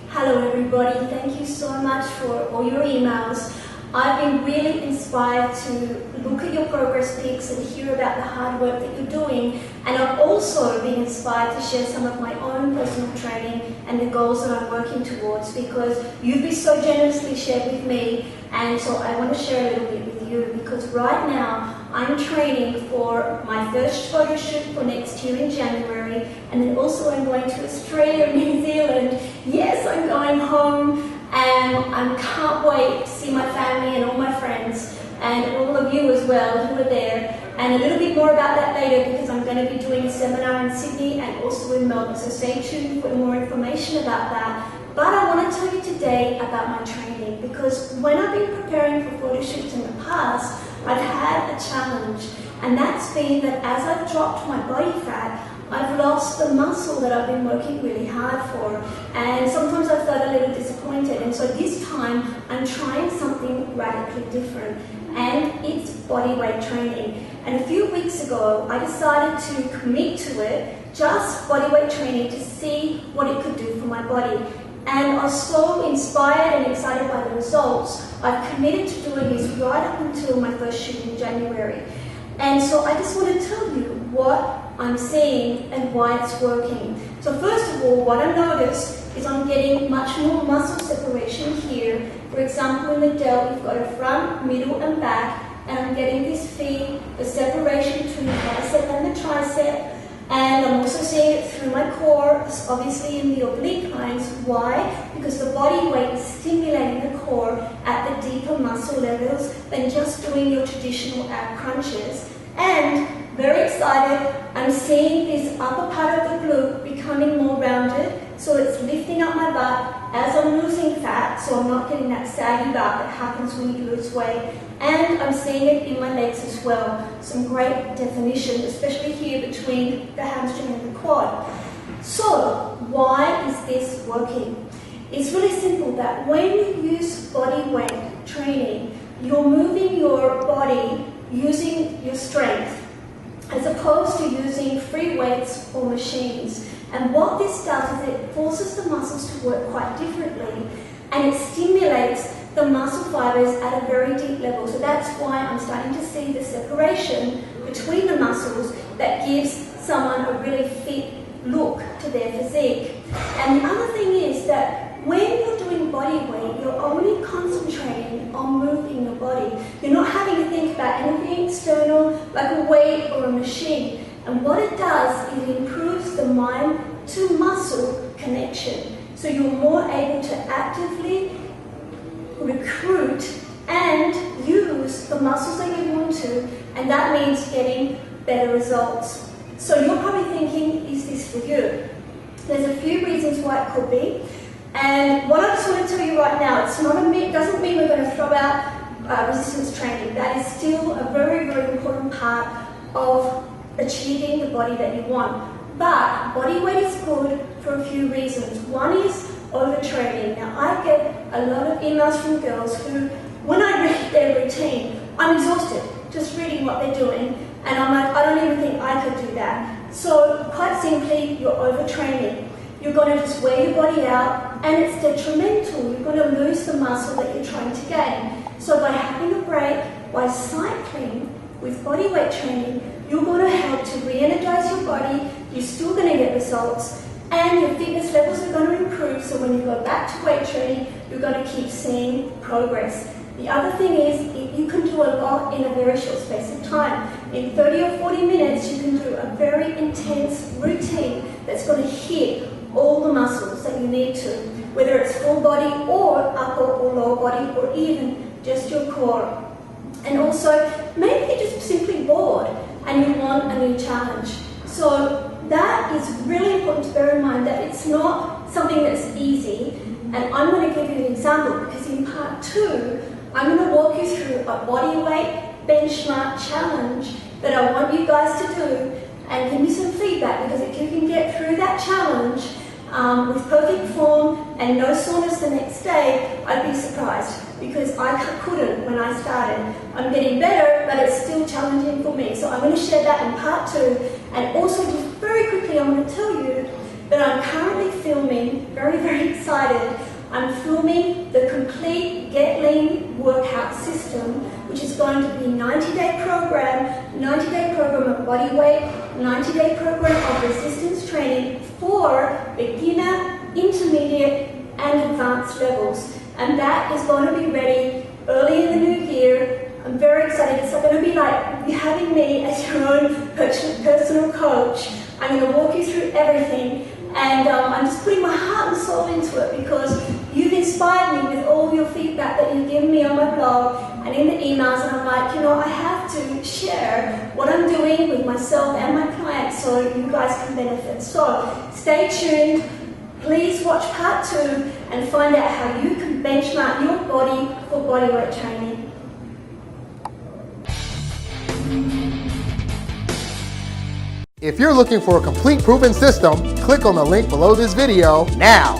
Hello everybody, thank you so much for all your emails. I've been really inspired to look at your progress pics and hear about the hard work that you're doing, and I've also been inspired to share some of my own personal training and the goals that I'm working towards, because you've been so generously shared with me, and so I want to share a little bit with you, because right now I'm training for my first photo shoot for next year in January, and then also I'm going to Australia and New Zealand. Yes, I'm going home. And I can't wait to see my family and all my friends and all of you as well who are there, and a little bit more about that later, because I'm going to be doing a seminar in Sydney and also in Melbourne, so stay tuned for more information about that. But I want to tell you today about my training, because when I've been preparing for photo shoots in the past, I've had a challenge, and that's been that as I've dropped my body fat, I've lost the muscle that I've been working really hard for, and sometimes I've felt a little disappointed, and so this time I'm trying something radically different, and it's body weight training. And a few weeks ago I decided to commit to it, just body weight training, to see what it could do for my body. And I was so inspired and excited by the results, I've committed to doing this right up until my first shoot in January. And so I just want to tell you what I'm seeing and why it's working. So first of all, what I've noticed is I'm getting much more muscle separation here. For example, in the delt, you've got a front, middle and back, and I'm getting this V, the separation between the bicep and the tricep, and I'm also seeing it through my core, obviously in the oblique lines. Why? Because the body weight is stimulating the core at the deeper muscle levels than just doing your traditional ab crunches. And very excited, I'm seeing this upper part of the glute becoming more rounded, so it's lifting up my butt as I'm losing fat, so I'm not getting that saggy butt that happens when you lose weight. And I'm seeing it in my legs as well, some great definition, especially here between the hamstring and the quad. So why is this working? It's really simple, that when you use body weight training, you're moving your body using your strength, as opposed to using free weights or machines. And what this does is it forces the muscles to work quite differently, and it stimulates the muscle fibers at a very deep level. So that's why I'm starting to see the separation between the muscles that gives someone a really fit look to their physique. And the other thing is that when you're doing body weight, you're only concentrating on moving your body. You're not having to think about anything external, like a weight or a machine. And what it does is it improves the mind to muscle connection. So you're more able to actively recruit and use the muscles that you want to, and that means getting better results. So you're probably thinking, is this for you? There's a few reasons why it could be. And what I just want to tell you right now, it doesn't mean we're going to throw out resistance training. That is still a very, very important part of achieving the body that you want. But body weight is good for a few reasons. One is overtraining. Now, I get a lot of emails from girls who, when I read their routine, I'm exhausted just reading what they're doing, and I'm like, I don't even think I could do that. So quite simply, you're overtraining. You're going to just wear your body out, and it's detrimental. You're going to lose the muscle that you're trying to gain. So by having a break, by cycling with body weight training, you're going to help to re-energize your body. You're still going to get results, and your fitness levels are going to improve. So when you go back to weight training, you're going to keep seeing progress. The other thing is, you can do a lot in a very short space of time. In 30 or 40 minutes, you can do a very intense routine that's going to hit all the muscles that you need to, whether it's full body or upper or lower body, or even just your core. And also, maybe you're just simply bored and you want a new challenge. So that is really important to bear in mind, that it's not something that's easy. And I'm going to give you an example, because in part 2, I'm going to walk you through a body weight benchmark challenge that I want you guys to do, and give me some feedback, because if you can get through that challenge with perfect form and no soreness the next day, I'd be surprised, because I couldn't when I started. I'm getting better, but it's still challenging for me. So I'm going to share that in part 2. And also, just very quickly, I'm going to tell you filming, very, very excited. I'm filming the complete Get Lean workout system, which is going to be a 90-day program of body weight, 90-day program of resistance training for beginner, intermediate, and advanced levels. And that is going to be ready early in the new year. I'm very excited. It's going to be like you having me as your own personal coach. I'm going to walk you through everything. And I'm just putting my heart and soul into it because you've inspired me with all of your feedback that you've given me on my blog and in the emails. And I'm like, you know, I have to share what I'm doing with myself and my clients so you guys can benefit. So stay tuned. Please watch part 2 and find out how you can benchmark your body for bodyweight training. If you're looking for a complete proven system, click on the link below this video now.